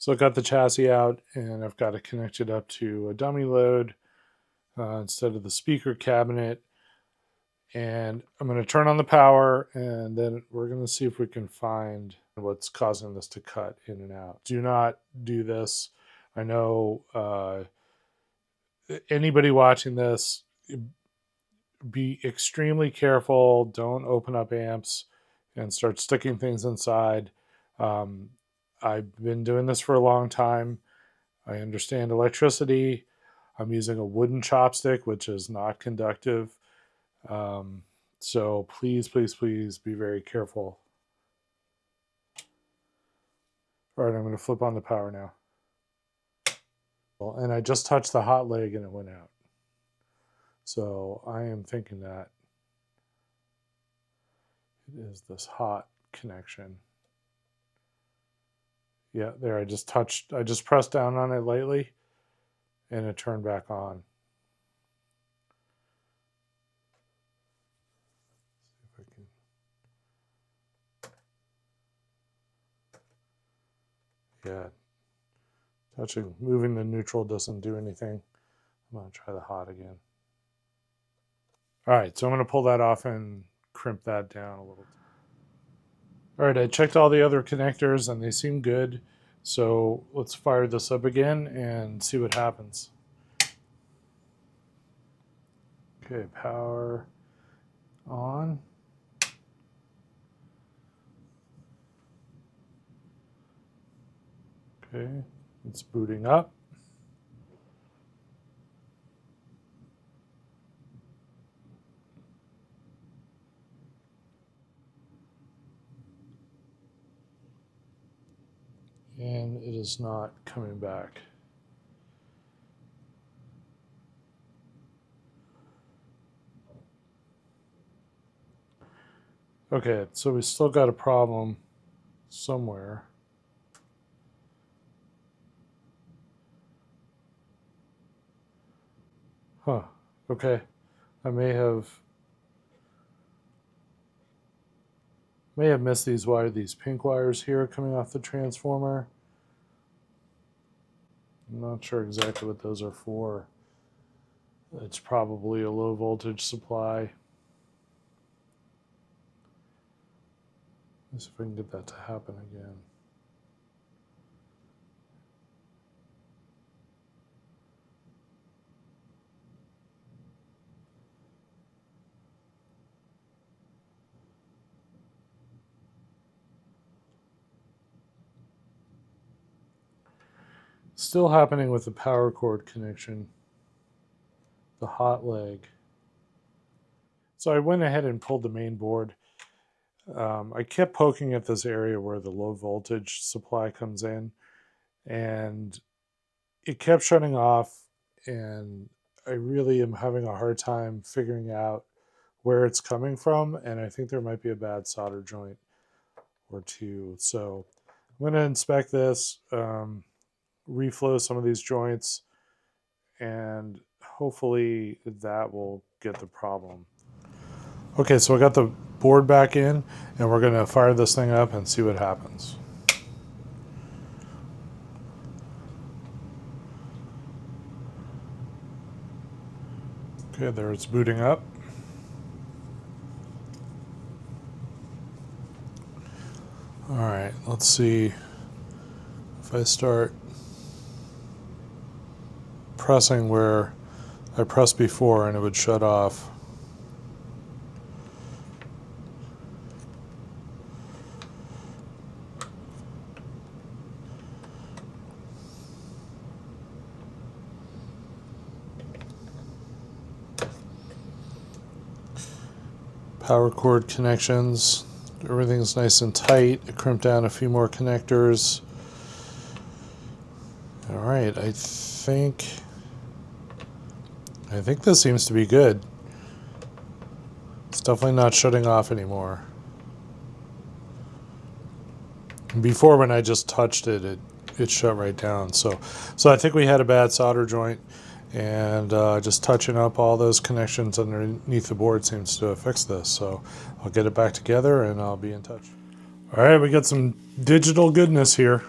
So I got the chassis out and I've got to connect it up to a dummy load instead of the speaker cabinet. And I'm going to turn on the power and then we're going to see if we can find what's causing this to cut in and out. Do not do this. I know anybody watching this, be extremely careful. Don't open up amps and start sticking things inside. I've been doing this for a long time. I understand electricity. I'm using a wooden chopstick, which is not conductive. So please, please, please be very careful. All right, I'm going to flip on the power now. And I just touched the hot leg and it went out. So I am thinking that it is this hot connection. Yeah, there, I just pressed down on it lightly and it turned back on. See if I can. Yeah, moving the neutral doesn't do anything. I'm going to try the hot again. All right, so I'm going to pull that off and crimp that down a little. All right, I checked all the other connectors and they seem good. So let's fire this up again and see what happens. Okay, power on. Okay, it's booting up. And it is not coming back. Okay, so we still got a problem somewhere. Huh, okay. I may have missed these pink wires here coming off the transformer. I'm not sure exactly what those are for. It's probably a low voltage supply. Let's see if I can get that to happen again. Still happening with the power cord connection, the hot leg. So I went ahead and pulled the main board. I kept poking at this area where the low voltage supply comes in, and it kept shutting off, and I really am having a hard time figuring out where it's coming from, and I think there might be a bad solder joint or two. So I'm going to inspect this, reflow some of these joints, and hopefully that will get the problem. Okay, so I got the board back in and we're going to fire this thing up and see what happens. Okay, there it's booting up. All right, let's see if I start pressing where I pressed before and it would shut off. Power cord connections, everything's nice and tight. I crimped down a few more connectors. All right, I think this seems to be good. It's definitely not shutting off anymore. Before, when I just touched it, it shut right down. So I think we had a bad solder joint, and just touching up all those connections underneath the board seems to have fixed this. So I'll get it back together and I'll be in touch. All right, we got some digital goodness here.